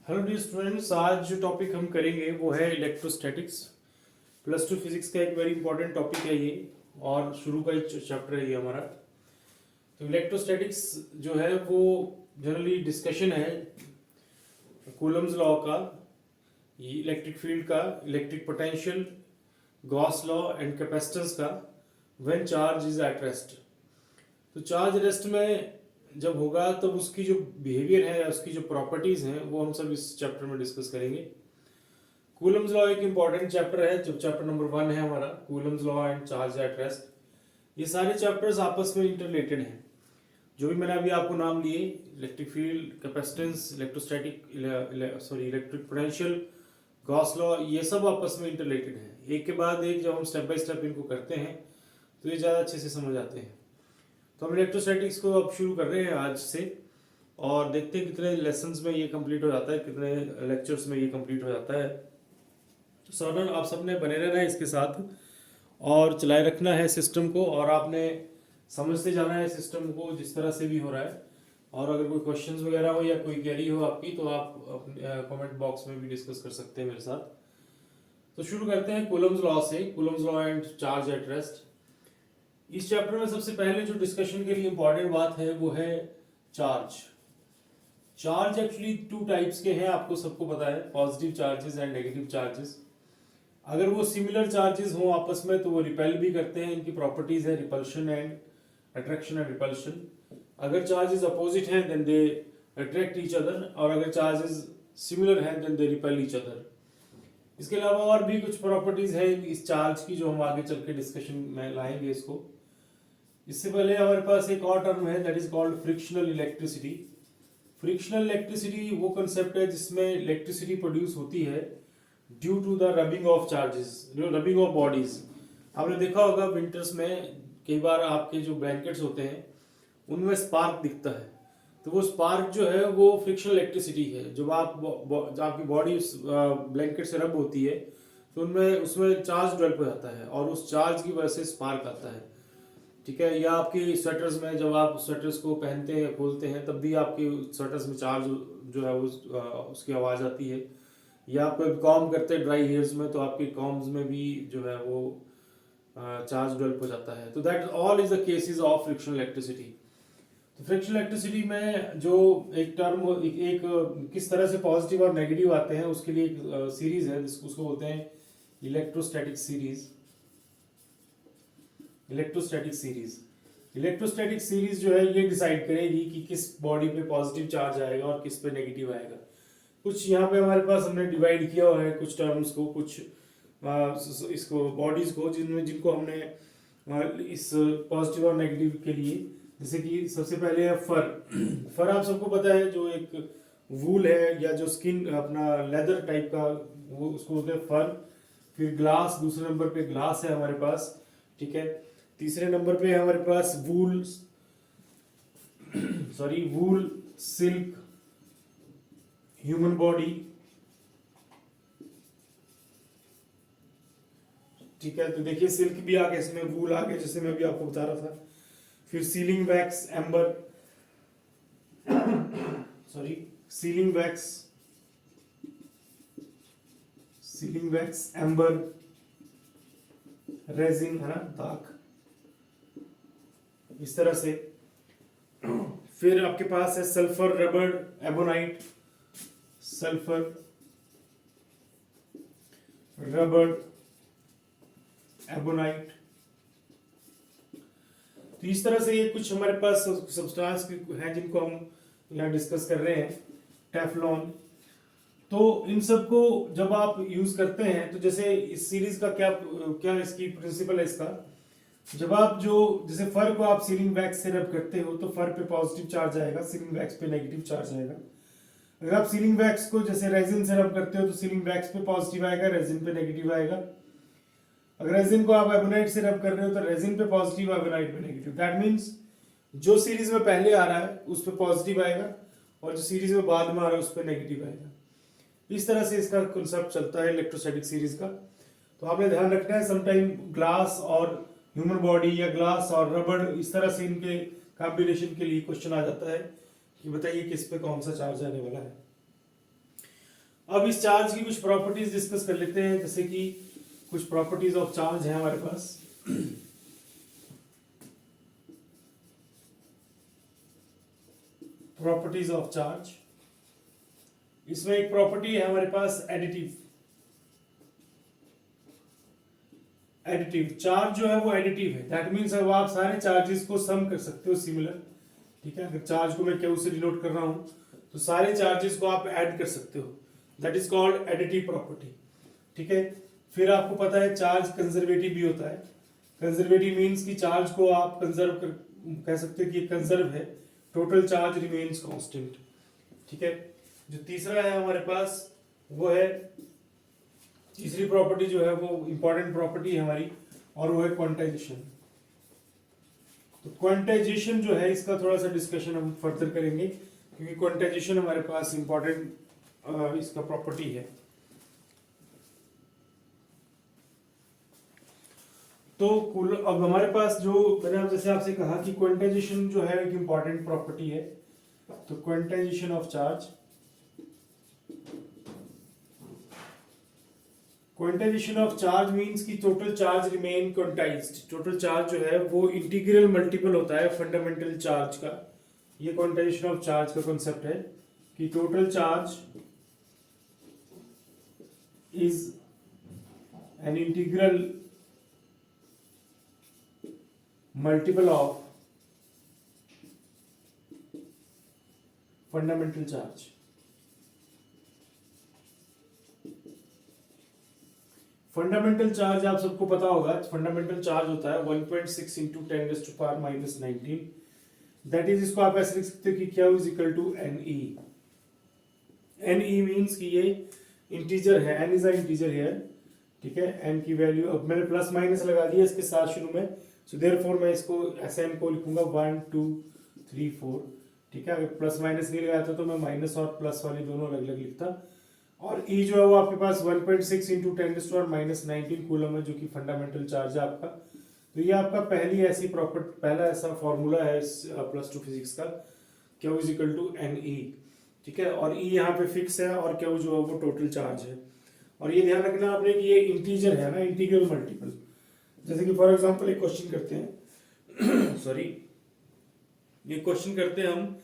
Hello dear students, आज जो topic हम करेंगे वो है इलेक्ट्रोस्टैटिक्स। प्लस टू फिजिक्स का एक वेरी इंपॉर्टेंट टॉपिक है ये, और शुरू का एक चैप्टर है ये हमारा। तो इलेक्ट्रोस्टैटिक्स जो है वो जनरली डिस्कशन है कूलम्स लॉ का, इलेक्ट्रिक फील्ड का, electric potential, Gauss law and capacitance का when charge is at rest. तो चार्ज रेस्ट में जब होगा तब उसकी जो बिहेवियर है, उसकी जो प्रॉपर्टीज हैं, वो हम सब इस चैप्टर में डिस्कस करेंगे। कूलम्स लॉ एक इंपॉर्टेंट चैप्टर है, जो चैप्टर नंबर 1 है हमारा, Coulomb's law and charge at rest. ये सारे चैप्टर्स आपस में इंटररिलेटेड हैं। जो भी मैंने अभी आपको नाम लिए, electric field, capacitance, electrostatic, electric potential, Gauss law, ये सब आपस में इंटररिलेटेड हैं। एक के बाद एक जब हम स्टेप बाय स्टेप इनको करते हैं तो ये ज़्यादा अच्छे से समझ आते हैं। तो हम इलेक्ट्रोस्टैटिक्स को अब शुरू कर रहे हैं आज से, और देखते हैं कितने लेसन्स में ये कंप्लीट हो जाता है, कितने लेक्चर्स में ये कंप्लीट हो जाता है। तो सर आप सबने बने रहना है इसके साथ और चलाए रखना है सिस्टम को, और आपने समझते जाना है सिस्टम को जिस तरह से भी हो रहा है। और अगर कोई क्वेश्चंस वगैरह हो या कोई क्वेरी हो आपकी, तो आप कमेंट बॉक्स में भी डिस्कस कर सकते हैं मेरे साथ। तो शुरू करते हैं कूलम्स लॉ से, Coulomb's law and charge at rest. इस चैप्टर में सबसे पहले जो डिस्कशन के लिए इंपॉर्टेंट बात है वो है चार्ज। चार्ज एक्चुअली 2 टाइप्स के हैं, आपको सबको पता है, positive charges and negative charges. अगर वो सिमिलर चार्जेस हों आपस में तो वो रिपेल भी करते हैं, इनकी प्रॉपर्टीज है repulsion and attraction and repulsion. अगर चार्जेस अपोजिट हैं then they attract each other, और अगर चार्जेस सिमिलर हैं then they repel each other. इसके अलावा और भी कुछ प्रॉपर्टीज है इस चार्ज की जो हम आगे चल के डिस्कशन में लाएंगे इसको। इससे पहले हमारे पास एक और टर्म है, that is called frictional electricity. Frictional electricity वो कंसेप्ट है जिसमें इलेक्ट्रिसिटी प्रोड्यूस होती है due to the rubbing of charges, rubbing of bodies. आपने देखा होगा विंटर्स में कई बार आपके जो ब्लैंकेट्स होते हैं उनमें स्पार्क दिखता है, तो वो स्पार्क जो है वो फ्रिक्शनल इलेक्ट्रिसिटी है। जब आपकी बॉडी ब्लैंकेट से रब होती है तो उनमें उसमें चार्ज डेवलप हो जाता है, और उस चार्ज की वजह से स्पार्क आता है। ठीक है, या आपकी स्वेटर्स में जब आप स्वेटर्स को पहनते हैं, खोलते हैं, तब भी आपके स्वेटर्स में चार्ज जो है वो उसकी आवाज़ आती है। या आप कॉम करते हैं ड्राई हेयर्स में, तो आपके कॉम्स में भी जो है वो चार्ज डेवलप हो जाता है। तो that all is the cases of frictional electricity. तो फ्रिक्शनल इलेक्ट्रिसिटी में जो एक टर्म एक किस तरह से पॉजिटिव और नेगेटिव आते हैं उसके लिए एक सीरीज है उसको बोलते हैं इलेक्ट्रोस्टैटिक सीरीज। इलेक्ट्रोस्टैटिक सीरीज जो है ये डिसाइड करेगी कि किस बॉडी पे पॉजिटिव चार्ज आएगा और किस पे नेगेटिव आएगा। कुछ यहाँ पे हमारे पास हमने डिवाइड किया हुआ है कुछ टर्म्स को, कुछ इसको बॉडीज को, जिनको हमने इस पॉजिटिव और नेगेटिव के लिए, जैसे कि सबसे पहले है फर। फर आप सबको पता है, जो एक वूल है या जो स्किन अपना लेदर टाइप का, वो उसको बोलते हैं फर। फिर ग्लास, दूसरे नंबर पे ग्लास है हमारे पास। ठीक है, तीसरे नंबर पे है हमारे पास वूल, वूल, सिल्क, ह्यूमन बॉडी। ठीक है, तो देखिए सिल्क भी आ गया इसमें, वूल आ गया जैसे मैं अभी आपको बता रहा था। फिर sealing wax, amber, sealing wax, amber, resin, है ना, दाग, इस तरह से। फिर आपके पास है sulphur, rubber, ebonite, sulphur, rubber, ebonite. तो इस तरह से ये कुछ हमारे पास सब्सटेंस हैं जिनको हम यहाँ डिस्कस कर रहे हैं। टेफ्लॉन। तो इन सब को जब आप यूज करते हैं, तो जैसे इस सीरीज का क्या इसकी प्रिंसिपल है इसका, जब आप जो जैसे फर को आप सीलिंग वैक्स से रब करते हो तो फर पे पॉजिटिव चार्ज आएगा, सीलिंग वैक्स पे नेगेटिव चार्ज आएगा। अगर आप सीलिंग वैक्स को जैसे रेजिन से रब करते हो तो सीलिंग वैक्स पे पॉजिटिव आएगा, रेजिन पे नेगेटिव आएगा। अगर रेजिन को आप एबोनाइट से रब कर रहे हो तो रेजिन पे पॉजिटिव, एबोनाइट पे नेगेटिव। दैट मींस जो सीरीज में पहले आ रहा है उस पे पॉजिटिव आएगा, और जो सीरीज में बाद में आ रहा है उस पे नेगेटिव आएगा। इस तरह से इसका कांसेप्ट चलता है इलेक्ट्रोस्टैटिक सीरीज का। तो आपने ध्यान रखना है, समटाइम ग्लास और ह्यूमन बॉडी या ग्लास और रबड़, इस तरह से इनके कॉम्बिनेशन के लिए क्वेश्चन आ जाता है कि बताइए किस पे कौन सा चार्ज आने वाला है। अब इस चार्ज की कुछ प्रॉपर्टीज डिस्कस कर लेते हैं, जैसे कि कुछ प्रॉपर्टीज ऑफ चार्ज है हमारे पास। प्रॉपर्टीज ऑफ चार्ज, इसमें एक प्रॉपर्टी है हमारे पास एडिटिव। एडिटिव चार्ज जो है वो एडिटिव है, दैट मीन्स अब आप सारे चार्जेस को सम कर सकते हो सिमिलर। ठीक है, अगर चार्ज को मैं क्यू से डिनोट कर रहा हूं तो सारे चार्जेस को आप ऐड कर सकते हो, that is called additive property. ठीक है, फिर आपको पता है चार्ज कंजर्वेटिव भी होता है। कंजर्वेटिव मीन्स कि चार्ज को आप कंजर्व कर, कह सकते हो कि कंजर्व है, टोटल चार्ज रिमेन्स कांस्टेंट। ठीक है, जो तीसरा है हमारे पास वो है, तीसरी प्रॉपर्टी जो है वो इंपॉर्टेंट प्रॉपर्टी है हमारी, और वो है क्वांटाइजेशन। तो क्वांटाइजेशन जो है इसका थोड़ा सा डिस्कशन हम फर्दर करेंगे, क्योंकि क्वांटाइजेशन हमारे पास इंपॉर्टेंट इसका प्रॉपर्टी है। तो अब हमारे पास जो मैंने जैसे आपसे कहा कि क्वांटाइजेशन जो है एक इंपॉर्टेंट प्रॉपर्टी है। तो quantization of charge, quantization of charge means कि total charge remain quantized. Total charge जो है वो इंटीग्रल मल्टीपल होता है फंडामेंटल चार्ज का। ये क्वांटाइजेशन ऑफ चार्ज का कॉन्सेप्ट है कि total charge is an integral multiple of fundamental charge. Fundamental charge आप सबको पता होगा, फंडामेंटल चार्ज होता है 1.6 इंटू 10⁻⁻⁹। दैट इज, इसको आप ऐसे लिख सकते हो कि Q is equal to NE। NE means कि ये इंटीजर है, N is a integer here. ठीक है, N की वैल्यू, अब मैंने प्लस माइनस लगा दिया इसके साथ शुरू में, सो देयरफॉर मैं इसको ऐसे N को लिखूंगा 1 2 3 4। ठीक है, अगर प्लस माइनस नहीं लगाता तो मैं माइनस और प्लस वाली दोनों अलग अलग लिखता। और E जो है वो आपके पास 1.6 इंटू 10⁻⁻⁹ कूलम है, जो कि फंडामेंटल चार्ज है आपका। तो ये आपका पहला ऐसा फॉर्मूला है प्लस टू फिजिक्स का, Q is equal to NE। ठीक है, और E यहाँ पे फिक्स है और Q जो है वो टोटल चार्ज है। और ये ध्यान रखना आपने कि ये इंटीजर है ना, इंटीग्रल मल्टीपल। जैसे कि फॉर एग्जांपल एक क्वेश्चन करते हैं सॉरी, ये क्वेश्चन करते हैं हम,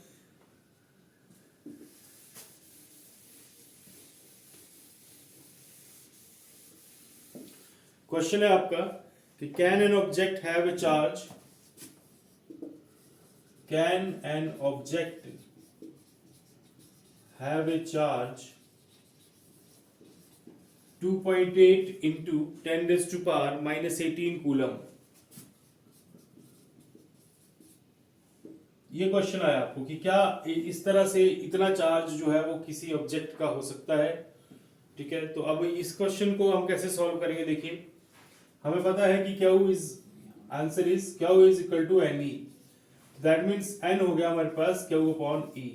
क्वेश्चन है आपका कि can an object have a charge, can an object have a charge 2.8 into 10⁻⁻18 coulomb. ये क्वेश्चन आया आपको कि क्या इस तरह से इतना चार्ज जो है वो किसी ऑब्जेक्ट का हो सकता है। ठीक है, तो अब इस क्वेश्चन को हम कैसे सॉल्व करेंगे, देखिए हमें पता है कि Q is equal to NE। That means N हो गया हमारे पास Q अपॉन E।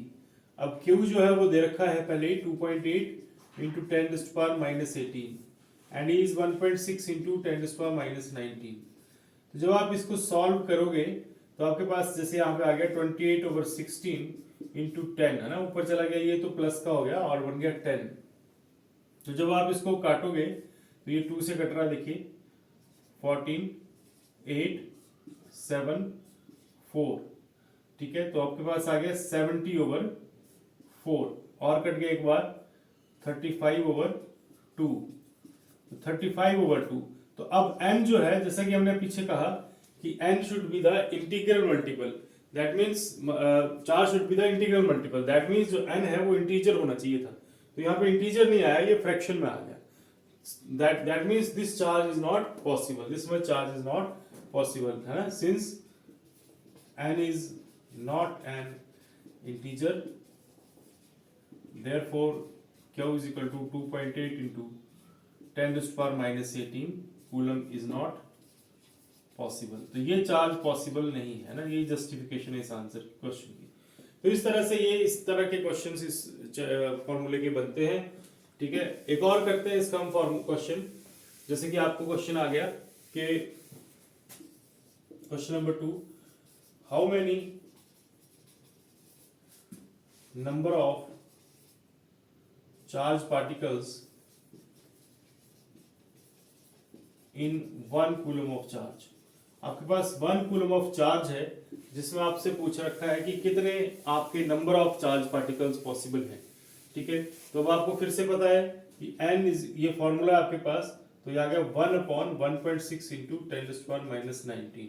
अब Q जो है वो दे रखा है पहले 2.8 into 10⁻⁻18 and E is 1.6 into 10⁻⁻19। तो जब आप इसको सॉल्व करोगे तो आपके पास जैसे यहाँ पे आ गया 28/16 इंटू 10 है ना, ऊपर चला गया ये तो प्लस का हो गया और बन गया 10। तो जब आप इसको काटोगे तो ये 2 से कट रहा है, देखिए 14 8 7 4। ठीक है, तो आपके पास आ गया 70/4 और कट गया एक बार 35/2, 35/2। तो अब n जो है, जैसा कि हमने पीछे कहा कि n should be the integral multiple, that means charge should be the integral multiple, that means जो n है वो इंटीजर होना चाहिए था। तो यहाँ पे इंटीजर नहीं आया, ये फ्रैक्शन में आ गया। that means this charge is not possible, this much charge is not possible है ना, since n is not an integer, therefore Q is equal to 2.8 into 10⁻⁻18 coulomb is not possible। तो ये charge possible नहीं है ना, ये justification है इस आंसर क्वेश्चन की। तो इस तरह से ये इस तरह के क्वेश्चंस इस फॉर्मूले के बनते हैं। ठीक है, एक और करते हैं इसका हम फॉर्म क्वेश्चन, जैसे कि आपको क्वेश्चन आ गया कि question number 2, how many number of charge particles in 1 coulomb of charge. आपके पास 1 कूलम ऑफ चार्ज है जिसमें आपसे पूछ रखा है कि कितने आपके number of charge particles possible है। ठीक है, तो अब आपको फिर से पता है कि n इज, ये फॉर्मूला आपके पास, तो ये आ गया 1/1.6 इंटू 10⁻19।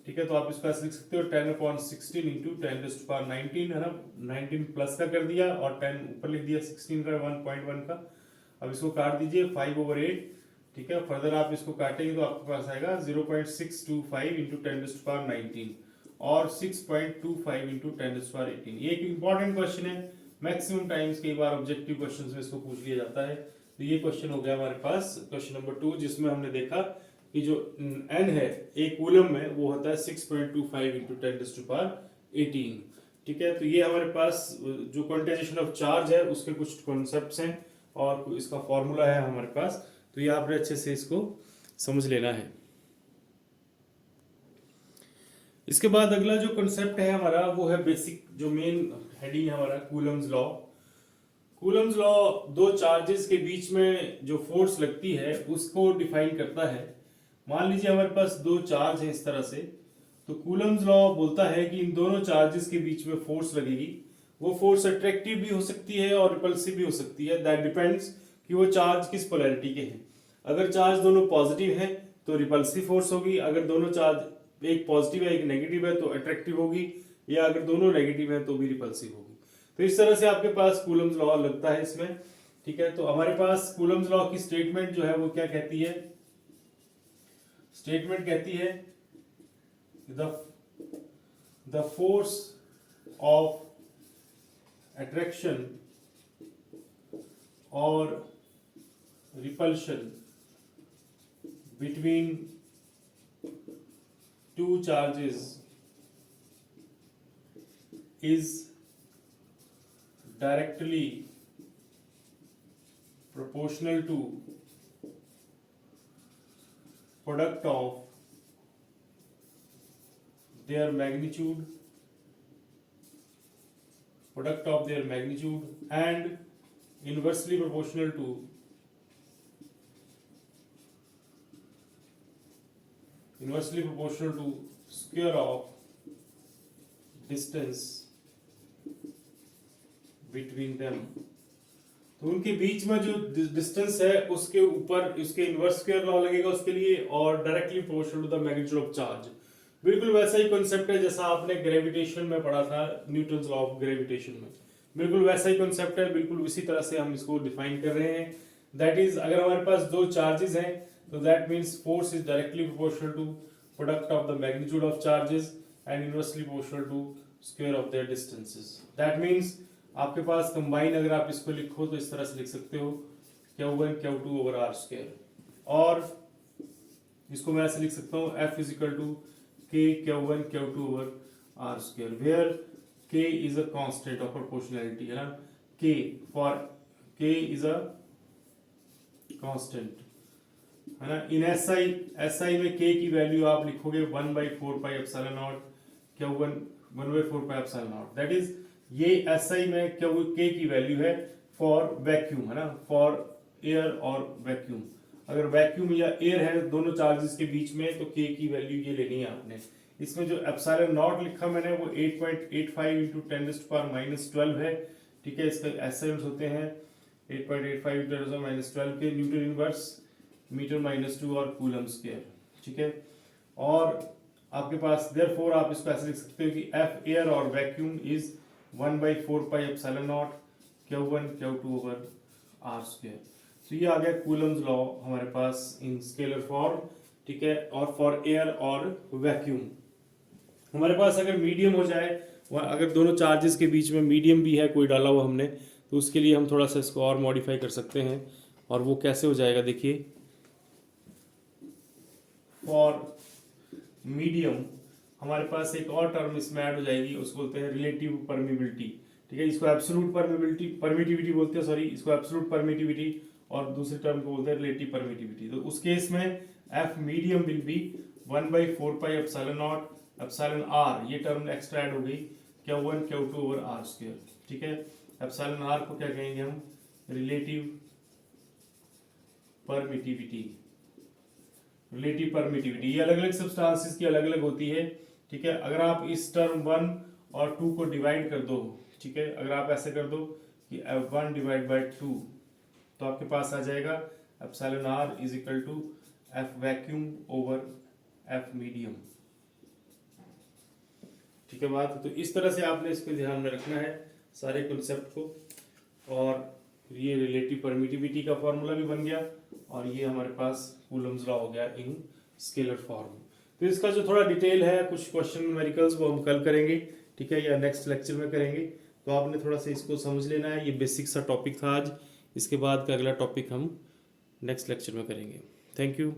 ठीक है, तो आप इसको ऐसे लिख सकते हो 10/16 इंटू 10⁻19 है ना, 19 प्लस का कर दिया और 10 ऊपर लिख दिया 16 का 1.1 का। अब इसको काट दीजिए 5/8। ठीक है, फर्दर आप इसको काटेंगे तो आपके पास आएगा 0.625 इंटू 10⁻19 और 6.25 इंटू 10⁻18। ये एक इंपॉर्टेंट क्वेश्चन है, मैक्सिमम टाइम्स कई बार ऑब्जेक्टिव क्वेश्चन में इसको पूछ लिया जाता है। तो ये क्वेश्चन हो गया हमारे पास क्वेश्चन नंबर 2, जिसमें हमने देखा कि जो n है एक कूलम में वो होता है 6.25 इंटू 10⁻18। ठीक है, तो ये हमारे पास जो क्वांटाइजेशन ऑफ चार्ज है उसके कुछ कॉन्सेप्ट्स हैं और इसका फॉर्मूला है हमारे पास, तो ये आपने अच्छे से इसको समझ लेना है। इसके बाद अगला जो कॉन्सेप्ट है हमारा वो है बेसिक, जो मेन हेडिंग है हमारा कूलम्स लॉ। कूलम्स लॉ दो चार्जेस के बीच में जो फोर्स लगती है उसको डिफाइन करता है। मान लीजिए हमारे पास दो चार्ज है इस तरह से, तो कूलम्स लॉ बोलता है कि इन दोनों चार्जेस के बीच में फोर्स लगेगी। वो फोर्स अट्रैक्टिव भी हो सकती है और रिपल्सिव भी हो सकती है, दैट डिपेंड्स कि वो चार्ज किस पोलैरिटी के हैं। अगर चार्ज दोनों पॉजिटिव है तो रिपल्सिव फोर्स होगी, अगर दोनों चार्ज एक पॉजिटिव है एक नेगेटिव है तो अट्रैक्टिव होगी, या अगर दोनों नेगेटिव है तो भी रिपल्सिव होगी। तो इस तरह से आपके पास कूलम्स लॉ लगता है इसमें। ठीक है, तो हमारे पास कूलम्स लॉ की स्टेटमेंट जो है वो क्या कहती है, स्टेटमेंट कहती है द फोर्स ऑफ अट्रैक्शन और repulsion between two charges is directly proportional to product of their magnitude and inversely proportional to square of distance between them। तो उनके बीच में जो डिस्टेंस है उसके ऊपर इसके इनवर्स स्क्वायर लॉ लगेगा उसके लिए, और directly proportional to the magnitude of charge. बिल्कुल वैसा ही कॉन्सेप्ट है जैसा आपने ग्रेविटेशन में पढ़ा था, न्यूटन्स लॉ ऑफ ग्रेविटेशन में, बिल्कुल वैसा ही कॉन्सेप्ट है, बिल्कुल इसी तरह से हम इसको डिफाइन कर रहे हैं। दैट इज, अगर हमारे पास दो चार्जेस हैं तो that means force is directly proportional to product of the magnitude of charges and inversely proportional to square of their distances. That means आपके पास कंबाइन, अगर आप इसको लिखो तो इस तरह से लिख सकते हो Q1 Q2 over r square, और इसको मैं ऐसे लिख सकता हूँ F is equal to K Q1 Q2 over r square, where K is a constant of proportionality, है ना। K for K is a constant, है ना। इन SI में K की वैल्यू आप लिखोगे 1/4πε0 Q1 1/4πε0, दैट इज ये SI में K की वैल्यू है फॉर वैक्यूम, है ना, फॉर एयर और वैक्यूम। अगर वैक्यूम या एयर है दोनों चार्जेस के बीच में तो K की वैल्यू ये लेनी है आपने। इसमें जो ε0 लिखा मैंने वो 8.85 इंटू 10⁻12 है। ठीक है, इसका SI यूनिट्स होते हैं 8.85 × 10⁻12 के न्यूटन इनवर्स, मीटर-2 और कूलम स्क्वायर। ठीक है, और आपके पास देयरफॉर आप इसको ऐसे लिख सकते हो कि F एयर और vacuum is 1/4πε0 Q1 Q2 over r square. तो ये आ गया कूलम्स लॉ हमारे पास इन स्केलर फॉर्म। ठीक है, और फॉर एयर और वैक्यूम हमारे पास अगर मीडियम हो जाए, अगर दोनों चार्जेस के बीच में मीडियम भी है कोई डाला हुआ हमने, तो उसके लिए हम थोड़ा सा इसको और मॉडिफाई कर सकते हैं। और वो कैसे हो जाएगा, देखिए, फॉर मीडियम हमारे पास एक और टर्म इसमें ऐड हो जाएगी, उसको बोलते हैं रिलेटिव परमिबिलिटी। ठीक है, इसको एब्सोल्यूट परमिटिविटी बोलते हैं, सॉरी, इसको एब्सोल्यूट परमिटिविटी, और दूसरे टर्म को बोलते हैं रिलेटिव परमिटिविटी। तो उस केस में F medium will be 1/4πε0 epsilon r, ये टर्म एक्स्ट्रा ऐड हो गई Q1 Q2 over r square. ठीक है, एप्सिलॉन r को क्या कहेंगे हम, रिलेटिव परमिटिविटी। रिलेटिव परमिटिविटी ये अलग अलग सब्सटेंसेस की अलग अलग होती है, ठीक है। अगर आप इस टर्म 1 और 2 को डिवाइड कर दो, ठीक है, अगर आप ऐसे कर दो कि F1 डिवाइड बाई 2, तो आपके पास आ जाएगा epsilon r is equal to F vacuum over F medium, ठीक है बात। तो इस तरह से आपने इसको ध्यान में रखना है सारे कॉन्सेप्ट को। और ये रिलेटिव परमिटिविटी का फॉर्मूला भी बन गया, और ये हमारे पास कूलम्स लॉ हो गया इन स्केलर फॉर्म। तो इसका जो थोड़ा डिटेल है, कुछ क्वेश्चन न्यूमेरिकल्स वो हम कल करेंगे, ठीक है, या नेक्स्ट लेक्चर में करेंगे। तो आपने थोड़ा सा इसको समझ लेना है, ये बेसिक सा टॉपिक था आज। इसके बाद का अगला टॉपिक हम नेक्स्ट लेक्चर में करेंगे। Thank you.